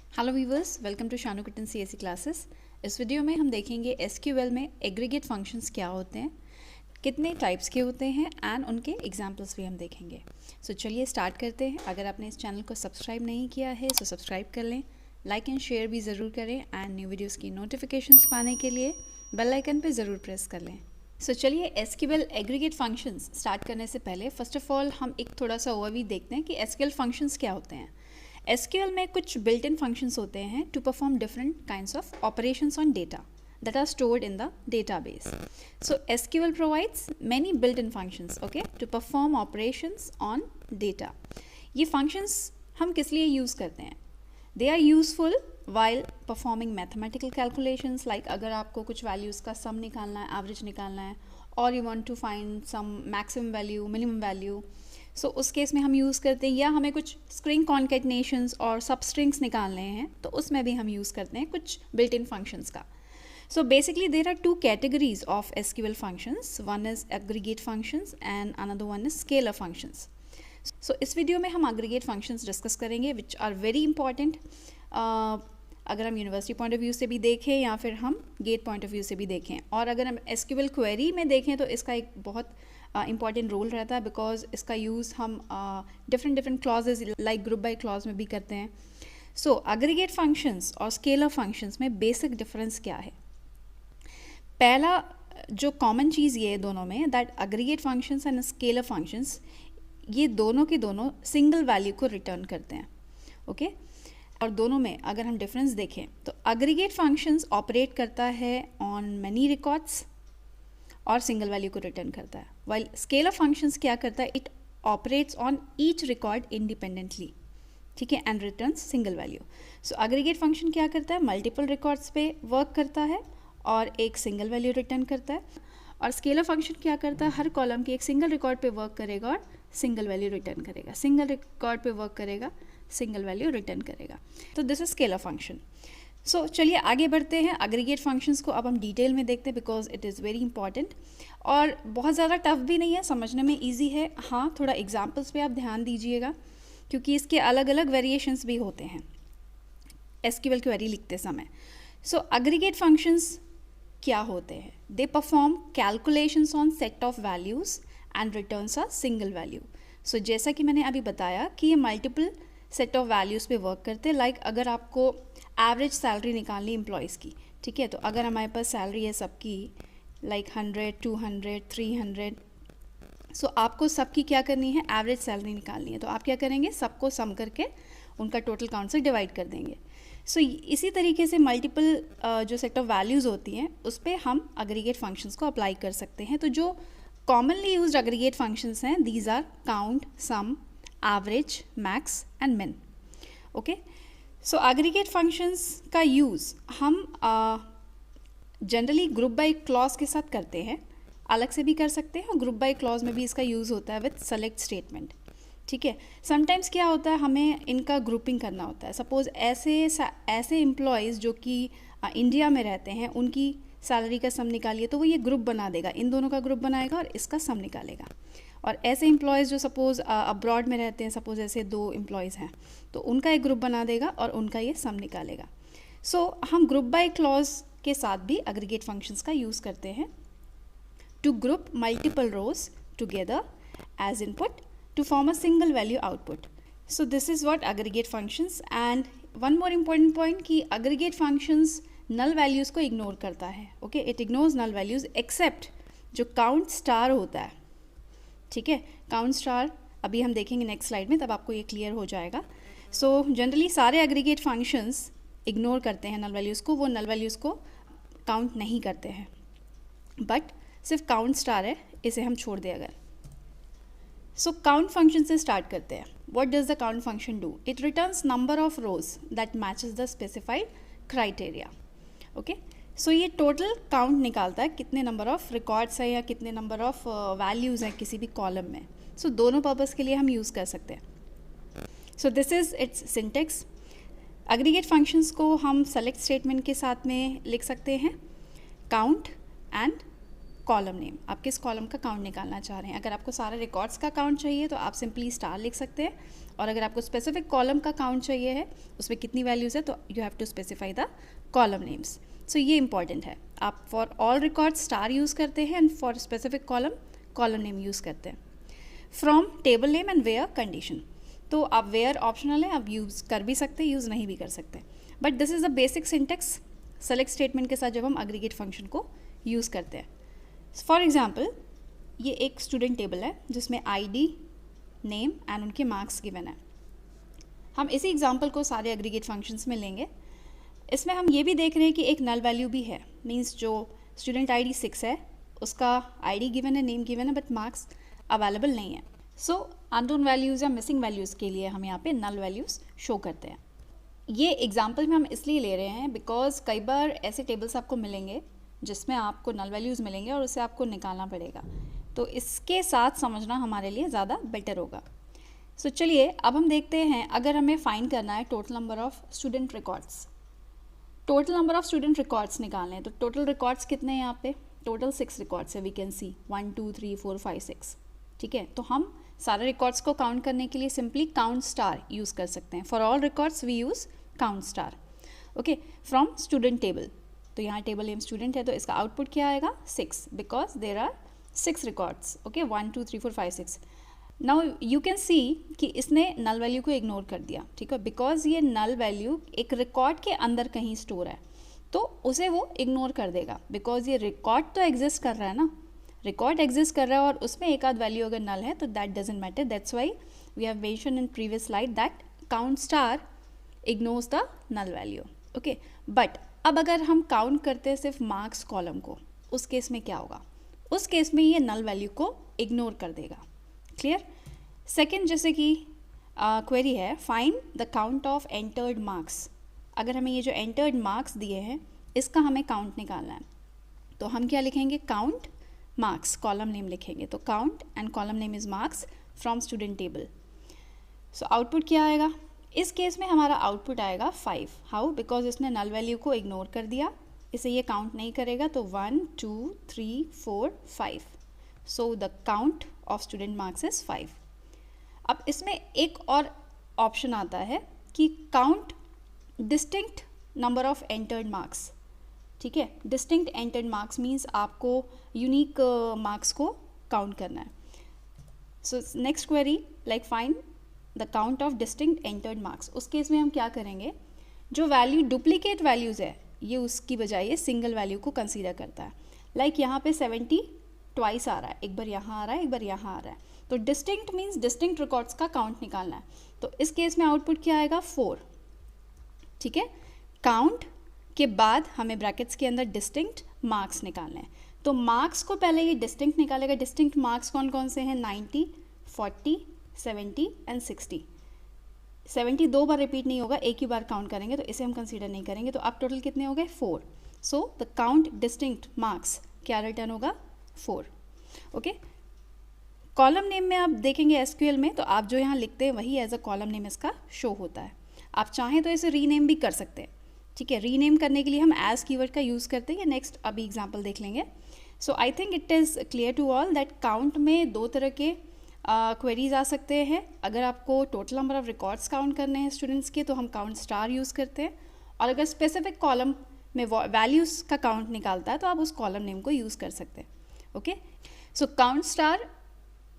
Hello viewers, welcome to Shanu किटन CSC classes. इस video में हम देखेंगे एसक्यूएल में एग्रीगेट फंक्शंस क्या होते हैं, कितने टाइप्स के होते हैं एंड उनके एग्जांपल्स भी हम देखेंगे। सो चलिए स्टार्ट करते हैं। अगर आपने इस चैनल को सब्सक्राइब नहीं किया है तो सब्सक्राइब कर लें, लाइक एंड शेयर भी ज़रूर करें एंड न्यू वीडियोज़ की नोटिफिकेशंस पाने के लिए बेल आइकन पर ज़रूर प्रेस कर लें। सो चलिए एसक्यूएल एग्रीगेट फंक्शंस स्टार्ट करने से पहले फर्स्ट ऑफ ऑल हम एक थोड़ा सा ओवरव्यू देखते हैं कि एसक्यूएल फंक्शंस क्या होते हैं। SQL में कुछ built in functions होते हैं to perform different kinds of operations on data that are stored in the database. So SQL provides many built-in functions, okay, to perform operations on data. ये functions हम किस लिए use करते हैं? They are useful while performing mathematical calculations, like अगर आपको कुछ values का sum निकालना है, average निकालना है, और you want to find some maximum value, minimum value. सो उस केस में हम यूज़ करते हैं, या हमें कुछ स्ट्रिंग कॉन्केटनेशंस और सब स्ट्रिंग्स निकालने हैं तो उसमें भी हम यूज़ करते हैं कुछ बिल्ट इन फंक्शंस का। So basically there are two categories of SQL functions, one is aggregate functions and another one is scalar functions. So इस वीडियो में हम एग्रीगेट फंक्शंस डिस्कस करेंगे विच आर वेरी इंपॉर्टेंट, अगर हम university point of view से भी देखें या फिर हम गेट पॉइंट ऑफ व्यू से भी देखें, और अगर हम एसक्यूएल क्वेरी में देखें तो इसका एक बहुत इंपॉर्टेंट रोल रहता है, बिकॉज इसका यूज़ हम different clauses like group by clause में भी करते हैं। सो एग्रीगेट फंक्शंस और स्केलर फंक्शंस में बेसिक डिफरेंस क्या है? पहला जो कॉमन चीज़ ये है दोनों में, that aggregate functions and scalar functions ये दोनों के दोनों सिंगल वैल्यू को रिटर्न करते हैं, ओके और दोनों में अगर हम डिफरेंस देखें तो एग्रीगेट फंक्शंस ऑपरेट करता है ऑन मैनी रिकॉर्ड्स और सिंगल वैल्यू को रिटर्न करता है, वाइल स्केलर फंक्शंस क्या करता है, it operates on each record independently, ठीक है, and returns single value. So aggregate function क्या करता है, मल्टीपल रिकॉर्ड्स पे वर्क करता है और एक सिंगल वैल्यू रिटर्न करता है, और स्केलर फंक्शन क्या करता है, हर कॉलम के एक सिंगल रिकॉर्ड पे वर्क करेगा और सिंगल वैल्यू रिटर्न करेगा, सिंगल रिकॉर्ड पे वर्क करेगा, सिंगल वैल्यू रिटर्न करेगा। तो दिस इज स्केलर फंक्शन। सो चलिए आगे बढ़ते हैं, एग्रीगेट फंक्शंस को अब हम डिटेल में देखते हैं because it is very important और बहुत ज़्यादा टफ भी नहीं है, समझने में इजी है। हाँ, थोड़ा एग्जांपल्स पे आप ध्यान दीजिएगा क्योंकि इसके अलग अलग वेरिएशंस भी होते हैं एसक्यूएल क्वेरी लिखते समय। सो एग्रीगेट फंक्शंस क्या होते हैं? They perform calculations on set of values and returns a single value. So जैसा कि मैंने अभी बताया कि ये मल्टीपल सेट ऑफ वैल्यूज़ पे वर्क करते हैं, लाइक अगर आपको एवरेज सैलरी निकालनी एम्प्लॉयज़ की, ठीक है, तो अगर हमारे पास सैलरी है सबकी लाइक 100, 200, 300, सो आपको सबकी क्या करनी है, एवरेज सैलरी निकालनी है, तो आप क्या करेंगे, सबको सम करके उनका टोटल काउंट से डिवाइड कर देंगे। सो इसी तरीके से मल्टीपल जो सेट ऑफ वैल्यूज़ होती हैं उस पर हम एग्रीगेट फंक्शंस को अप्लाई कर सकते हैं। तो जो कॉमनली यूज्ड एग्रीगेट फंक्शंस हैं, these are count, sum, average, max and min, okay. So aggregate functions का यूज़ हम जनरली ग्रुप बाय क्लॉज के साथ करते हैं, अलग से भी कर सकते हैं और ग्रुप बाय क्लॉज में भी इसका यूज़ होता है विद सेलेक्ट स्टेटमेंट, ठीक है। समटाइम्स क्या होता है, हमें इनका ग्रुपिंग करना होता है। सपोज़ ऐसे एम्प्लॉयज़ जो कि इंडिया में रहते हैं, उनकी सैलरी का सम निकालिए, तो वो ये ग्रुप बना देगा, इन दोनों का ग्रुप बनाएगा और इसका सम निकालेगा। और ऐसे एम्प्लॉयज़ जो सपोज़ अब्रॉड में रहते हैं, सपोज़ ऐसे 2 एम्प्लॉयज़ हैं, तो उनका एक ग्रुप बना देगा और उनका ये सम निकालेगा। सो हम ग्रुप बाय क्लॉज के साथ भी एग्रीगेट फंक्शंस का यूज़ करते हैं to group multiple rows together as input to form a single value output. So this is what aggregate functions. And one more important point कि एग्रीगेट फंक्शंस नल वैल्यूज़ को ignore करता है, okay, it ignores null values except जो count star होता है, ठीक है। Count star अभी हम देखेंगे नेक्स्ट स्लाइड में, तब आपको ये क्लियर हो जाएगा। सो जनरली सारे एग्रीगेट फंक्शंस इग्नोर करते हैं नल वैल्यूज़ को, वो नल वैल्यूज़ को काउंट नहीं करते हैं, बट सिर्फ काउंट स्टार है, इसे हम छोड़ दें अगर। सो काउंट फंक्शन से स्टार्ट करते हैं। What does the count function do? It returns number of rows that matches the specified criteria, okay. So ये टोटल काउंट निकालता है, कितने नंबर ऑफ रिकॉर्ड्स हैं या कितने नंबर ऑफ वैल्यूज़ हैं किसी भी कॉलम में। सो दोनों पर्पज़ के लिए हम यूज़ कर सकते हैं। So this is its syntax. Aggregate functions को हम सेलेक्ट स्टेटमेंट के साथ में लिख सकते हैं, काउंट एंड कॉलम नेम, आप किस कॉलम का काउंट निकालना चाह रहे हैं। अगर आपको सारे रिकॉर्ड्स का काउंट चाहिए तो आप सिंपली स्टार लिख सकते हैं, और अगर आपको स्पेसिफिक कॉलम का काउंट चाहिए है, उसमें कितनी वैल्यूज़ है, तो you have to specify the column names. So ये इंपॉर्टेंट है, आप for all records star use करते हैं and for specific column column name use करते हैं। From table name and where condition, तो आप वेयर ऑप्शनल है, आप यूज़ कर भी सकते हैं, यूज़ नहीं भी कर सकते, but this is the basic syntax select statement के साथ जब हम एग्रीगेट फंक्शन को यूज़ करते हैं। फॉर एग्जाम्पल, ये एक स्टूडेंट टेबल है जिसमें आईडी, नेम एंड उनके मार्क्स गिवन है। हम इसी एग्जाम्पल को सारे एग्रीगेट फंक्शंस में लेंगे। इसमें हम ये भी देख रहे हैं कि एक नल वैल्यू भी है, मीन्स जो स्टूडेंट आईडी 6 है उसका आईडी गिवन है, नेम गिवन है, बट मार्क्स अवेलेबल नहीं है। सो अननोन वैल्यूज़ या मिसिंग वैल्यूज़ के लिए हम यहाँ पे नल वैल्यूज़ शो करते हैं। ये एग्जाम्पल में हम इसलिए ले रहे हैं बिकॉज कई बार ऐसे टेबल्स आपको मिलेंगे जिसमें आपको नल वैल्यूज़ मिलेंगे और उसे आपको निकालना पड़ेगा, तो इसके साथ समझना हमारे लिए ज़्यादा बेटर होगा। सो चलिए अब हम देखते हैं, अगर हमें फाइंड करना है total number of student records, total number of student records निकालने हैं, तो टोटल रिकॉर्ड्स कितने हैं यहाँ पे, टोटल 6 रिकॉर्ड्स है, वी कैन सी 1 2 3 4 5 6, ठीक है। तो हम सारे रिकॉर्ड्स को काउंट करने के लिए सिंपली काउंट स्टार यूज़ कर सकते हैं। For all records we use count star, okay. From student table, तो यहाँ टेबल नेम स्टूडेंट है, तो इसका आउटपुट क्या आएगा 6, because there are 6 records, okay, 1 2 3 4 5 6। Now you can see कि इसने नल वैल्यू को इग्नोर कर दिया, ठीक है, बिकॉज ये नल वैल्यू एक रिकॉर्ड के अंदर कहीं स्टोर है, तो उसे वो इग्नोर कर देगा, बिकॉज ये रिकॉर्ड तो एग्जिस्ट कर रहा है ना, रिकॉर्ड एग्जिस्ट कर रहा है और उसमें एक आध वैल्यू अगर नल है तो that doesn't matter. That's why we have mention in previous slide that count star ignores the null value, okay. But अब अगर हम काउंट करते हैं सिर्फ मार्क्स कॉलम को, उस केस में क्या होगा, उस केस में ये नल वैल्यू को इग्नोर कर देगा। क्लियर। सेकेंड, जैसे कि क्वेरी है find the count of entered marks, अगर हमें ये जो एंटर्ड मार्क्स दिए हैं इसका हमें काउंट निकालना है, तो हम क्या लिखेंगे, काउंट मार्क्स, कॉलम नेम लिखेंगे, तो count and column name is marks from student table. So output क्या आएगा, इस केस में हमारा आउटपुट आएगा 5। हाउ, बिकॉज इसने नल वैल्यू को इग्नोर कर दिया, इसे ये काउंट नहीं करेगा, तो 1 2 3 4 5, so the count of student marks is 5। अब इसमें एक और ऑप्शन आता है कि count distinct number of entered marks, ठीक है। डिस्टिंक्ट एंटर्ड मार्क्स मीन्स आपको यूनिक मार्क्स को काउंट करना है। So next query like find the count of distinct entered marks, उस केस में हम क्या करेंगे, जो वैल्यू डुप्लीकेट वैल्यूज़ है ये उसकी बजाय ये सिंगल वैल्यू को कंसीडर करता है। लाइक यहाँ पे 70 ट्वाइस आ रहा है, एक बार यहाँ आ रहा है, एक बार यहाँ आ रहा है, तो डिस्टिंक्ट मीन्स डिस्टिंक्ट रिकॉर्ड्स का काउंट निकालना है, तो इस केस में आउटपुट क्या आएगा 4, ठीक है। काउंट के बाद हमें ब्रैकेट्स के अंदर डिस्टिंक्ट मार्क्स निकालने हैं, तो मार्क्स को पहले ये डिस्टिंक्ट निकालेगा। डिस्टिंक्ट मार्क्स कौन कौन से हैं, 90 40 70 एंड 60। 70 दो बार रिपीट नहीं होगा, एक ही बार काउंट करेंगे, तो इसे हम कंसीडर नहीं करेंगे। तो अब टोटल कितने हो गए 4। So the count distinct marks क्या रिटर्न होगा 4, ओके। कॉलम नेम में आप देखेंगे एसक्यूएल में, तो आप जो यहाँ लिखते हैं वही एज अ कॉलम नेम इसका शो होता है। आप चाहें तो इसे रीनेम भी कर सकते हैं, ठीक है। रीनेम करने के लिए हम एज कीवर्ड का यूज़ करते हैं, नेक्स्ट अभी एग्जाम्पल देख लेंगे। So I think it is clear to all that count में दो तरह के क्वेरीज आ सकते हैं। अगर आपको total number of records count करने हैं स्टूडेंट्स के, तो हम काउंट स्टार यूज़ करते हैं, और अगर स्पेसिफिक कॉलम में वैल्यूज़ का काउंट निकालता है तो आप उस कॉलम नेम को यूज़ कर सकते हैं, okay. So count star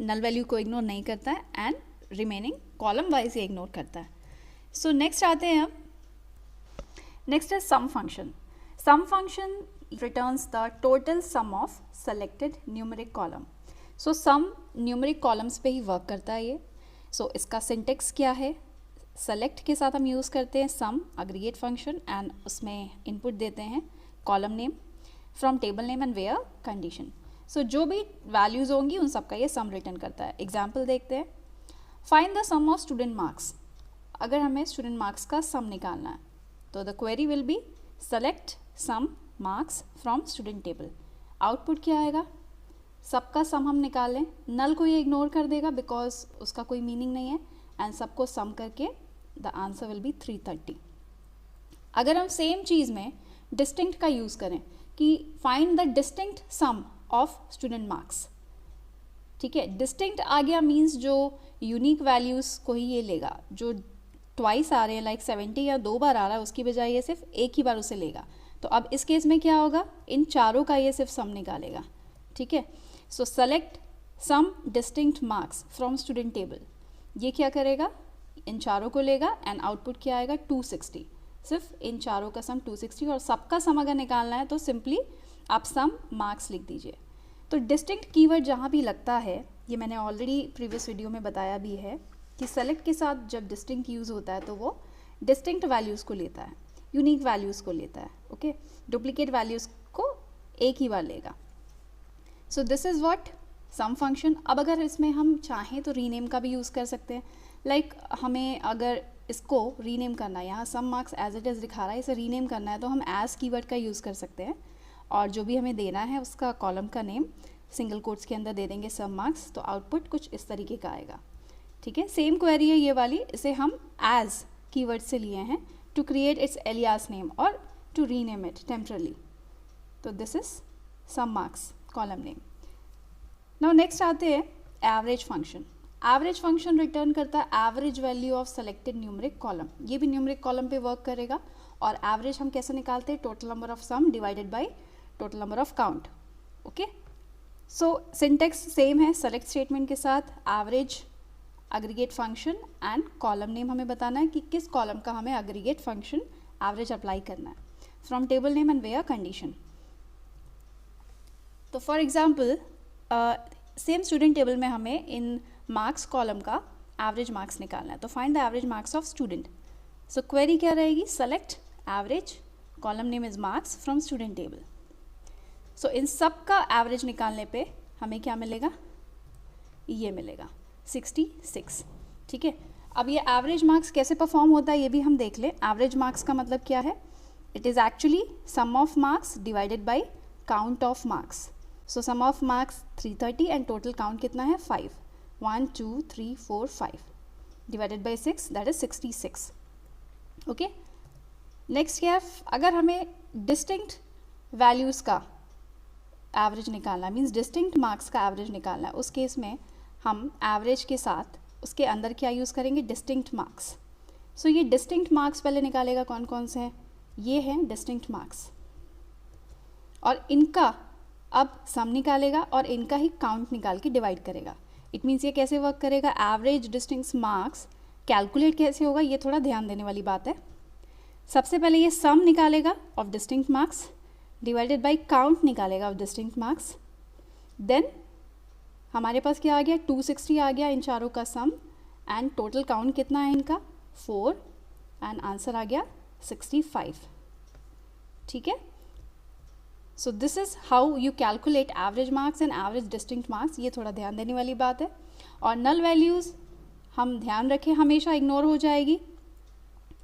null value को इग्नोर नहीं करता है एंड रिमेनिंग कॉलम वाइज ये इग्नोर करता है। सो नेक्स्ट आते हैं हम, next is sum function. Sum function returns the total sum of selected numeric column. So sum numeric columns पे ही वर्क करता है ये। सो इसका सिंटेक्स क्या है, सेलेक्ट के साथ हम यूज़ करते हैं सम एग्रीगेट फंक्शन एंड उसमें इनपुट देते हैं column name from table name and where condition. So जो भी वैल्यूज़ होंगी उन सब का ये सम रिटर्न करता है। एग्जाम्पल देखते हैं, find the sum of student marks. अगर हमें स्टूडेंट मार्क्स का सम निकालना है तो the query will be select sum marks from student table. Output क्या आएगा, सबका सम हम निकालें, नल को ये इग्नोर कर देगा बिकॉज उसका कोई मीनिंग नहीं है, एंड सबको सम करके द आंसर विल बी 330। अगर हम सेम चीज़ में डिस्टिंक्ट का यूज़ करें कि find the distinct sum of student marks. ठीक है, डिस्टिंक्ट आ गया मीन्स जो यूनिक वैल्यूज़ को ही ये लेगा, जो ट्वाइस आ रहे हैं लाइक 70 या 2 बार आ रहा है उसकी बजाय ये सिर्फ एक ही बार उसे लेगा। तो अब इस केस में क्या होगा, इन चारों का ये सिर्फ सम निकालेगा। ठीक है, so select sum distinct marks from student table, ये क्या करेगा, इन चारों को लेगा एंड आउटपुट क्या आएगा 260, सिर्फ इन चारों का सम 260, और सबका सम अगर निकालना है तो सिंपली आप सम मार्क्स लिख दीजिए। तो डिस्टिंक्ट कीवर्ड जहाँ भी लगता है, ये मैंने ऑलरेडी प्रीवियस वीडियो में बताया भी है कि सेलेक्ट के साथ जब डिस्टिंक्ट यूज़ होता है तो वो डिस्टिंक्ट वैल्यूज़ को लेता है, यूनिक वैल्यूज़ को लेता है। ओके, डुप्लीकेट वैल्यूज़ को एक ही बार लेगा। So this is what sum function. अब अगर इसमें हम चाहें तो रीनेम का भी यूज़ कर सकते हैं। लाइक हमें अगर इसको रीनेम करना है, यहाँ sum marks as it is दिखा रहा है, इसे रीनेम करना है तो हम एज कीवर्ड का यूज़ कर सकते हैं, और जो भी हमें देना है उसका कॉलम का नेम सिंगल कोट्स के अंदर दे देंगे सम मार्क्स, तो आउटपुट कुछ इस तरीके का आएगा। ठीक है, सेम क्वेरी है ये वाली, इसे हम एज कीवर्ड से लिए हैं to create its alias name और टू रीनेम इट टेम्परली। तो this is sum marks column name. Now next आते हैं average function. Average function return करता है average value of selected numeric column. ये भी न्यूमरिक कॉलम पे वर्क करेगा। और एवरेज हम कैसे निकालते हैं, total number of sum divided by total number of count. Okay, so syntax same है सेलेक्ट स्टेटमेंट के साथ, average aggregate function and column name हमें बताना है कि किस कॉलम का हमें अग्रीगेट फंक्शन एवरेज अप्लाई करना है from table name and where condition. तो for example same student table में हमें इन मार्क्स कॉलम का एवरेज मार्क्स निकालना है, तो find the average marks of student. So query क्या रहेगी, select average, column name is marks from student table. So इन सब का एवरेज निकालने पे हमें क्या मिलेगा, ये मिलेगा 66। ठीक है, अब ये एवरेज मार्क्स कैसे परफॉर्म होता है ये भी हम देख लें। एवरेज मार्क्स का मतलब क्या है, it is actually sum of marks divided by count of marks. So sum of marks 330 and total count कितना है 5, 1 2 3 4 5 divided by 6, that is 66। Okay, next क्या है, अगर हमें डिस्टिंक्ट वैल्यूज़ का एवरेज निकालना है, मीन्स डिस्टिंक्ट मार्क्स का एवरेज निकालना है, उस केस में हम एवरेज के साथ उसके अंदर क्या यूज़ करेंगे, डिस्टिंक्ट मार्क्स। सो ये डिस्टिंक्ट मार्क्स पहले निकालेगा, कौन कौन से हैं, ये हैं डिस्टिंक्ट मार्क्स, और इनका अब सम निकालेगा और इनका ही काउंट निकाल के डिवाइड करेगा। इट मीन्स ये कैसे वर्क करेगा, एवरेज डिस्टिंक्ट मार्क्स कैलकुलेट कैसे होगा, ये थोड़ा ध्यान देने वाली बात है। सबसे पहले ये सम निकालेगा of distinct marks divided by count निकालेगा ऑफ डिस्टिंक्ट मार्क्स। देन हमारे पास क्या आ गया, 260 आ गया इन चारों का सम, एंड टोटल काउंट कितना है इनका 4, एंड आंसर आ गया 65। ठीक है, सो this is how you calculate average marks and average distinct marks. ये थोड़ा ध्यान देने वाली बात है। और नल वैल्यूज़ हम ध्यान रखें हमेशा इग्नोर हो जाएगी,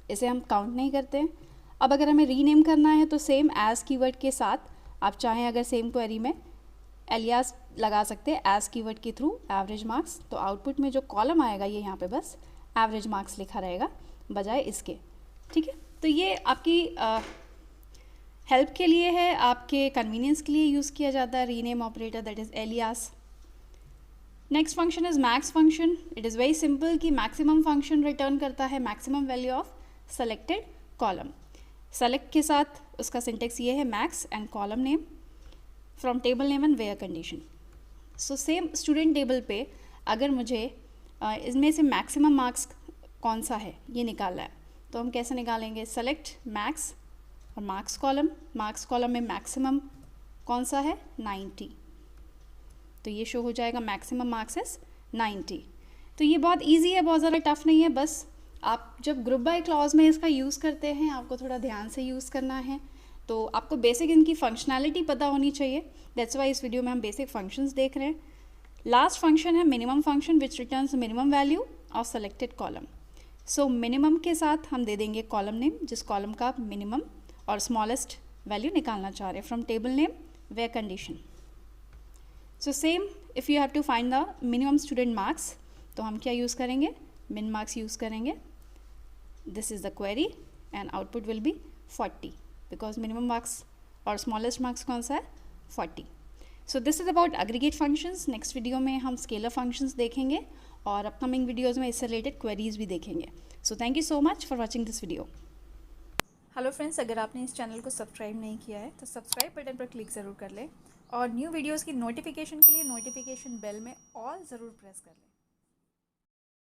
इसे हम काउंट नहीं करते हैं। अब अगर हमें रीनेम करना है तो सेम एज कीवर्ड के साथ आप चाहें अगर सेम क्वेरी में एलियास लगा सकते हैं एज कीवर्ड के थ्रू एवरेज मार्क्स, तो आउटपुट में जो कॉलम आएगा ये यहाँ पे बस एवरेज मार्क्स लिखा रहेगा बजाय इसके। ठीक है, तो ये आपकी हेल्प के लिए है, आपके कन्वीनियंस के लिए यूज़ किया जाता है rename operator, that is alias. Next function is max function. It is very simple कि मैक्सिमम फंक्शन रिटर्न करता है maximum value of selected column. Select के साथ उसका सिंटेक्स ये है max and column name from table name and where condition. So same student table पे अगर मुझे इसमें से मैक्सिमम मार्क्स कौन सा है ये निकालना है, तो हम कैसे निकालेंगे, सेलेक्ट मैक्स और मार्क्स कॉलम। मार्क्स कॉलम में मैक्सिमम कौन सा है 90, तो ये शो हो जाएगा मैक्सिमम मार्क्स इज 90। तो ये बहुत इजी है, बहुत ज़्यादा टफ नहीं है। बस आप जब ग्रुप बाय क्लॉज में इसका यूज़ करते हैं आपको थोड़ा ध्यान से यूज़ करना है, तो आपको बेसिक इनकी फंक्शनैलिटी पता होनी चाहिए। दैट्स वाई इस वीडियो में हम बेसिक फंक्शंस देख रहे हैं। लास्ट फंक्शन है minimum function which returns minimum value of selected column. So minimum के साथ हम दे देंगे कॉलम नेम, जिस कॉलम का आप मिनिमम और स्मॉलेस्ट वैल्यू निकालना चाह रहे हैं from table name where condition. So same if you have to find the minimum student marks, तो हम क्या यूज़ करेंगे, मिन मार्क्स यूज़ करेंगे। This is the query and output will be 40 because minimum marks और smallest marks कौन सा है 40। So this is about aggregate functions. Next video में हम स्केलर फंक्शंस देखेंगे और अपकमिंग वीडियोज़ में इससे रिलेटेड क्वेरीज भी देखेंगे। So thank you so much for watching this video. Hello friends, अगर आपने इस चैनल को सब्सक्राइब नहीं किया है तो सब्सक्राइब बटन पर क्लिक ज़रूर कर लें और न्यू वीडियोज़ की नोटिफिकेशन के लिए नोटिफिकेशन बेल में ऑल ज़रूर प्रेस कर लें।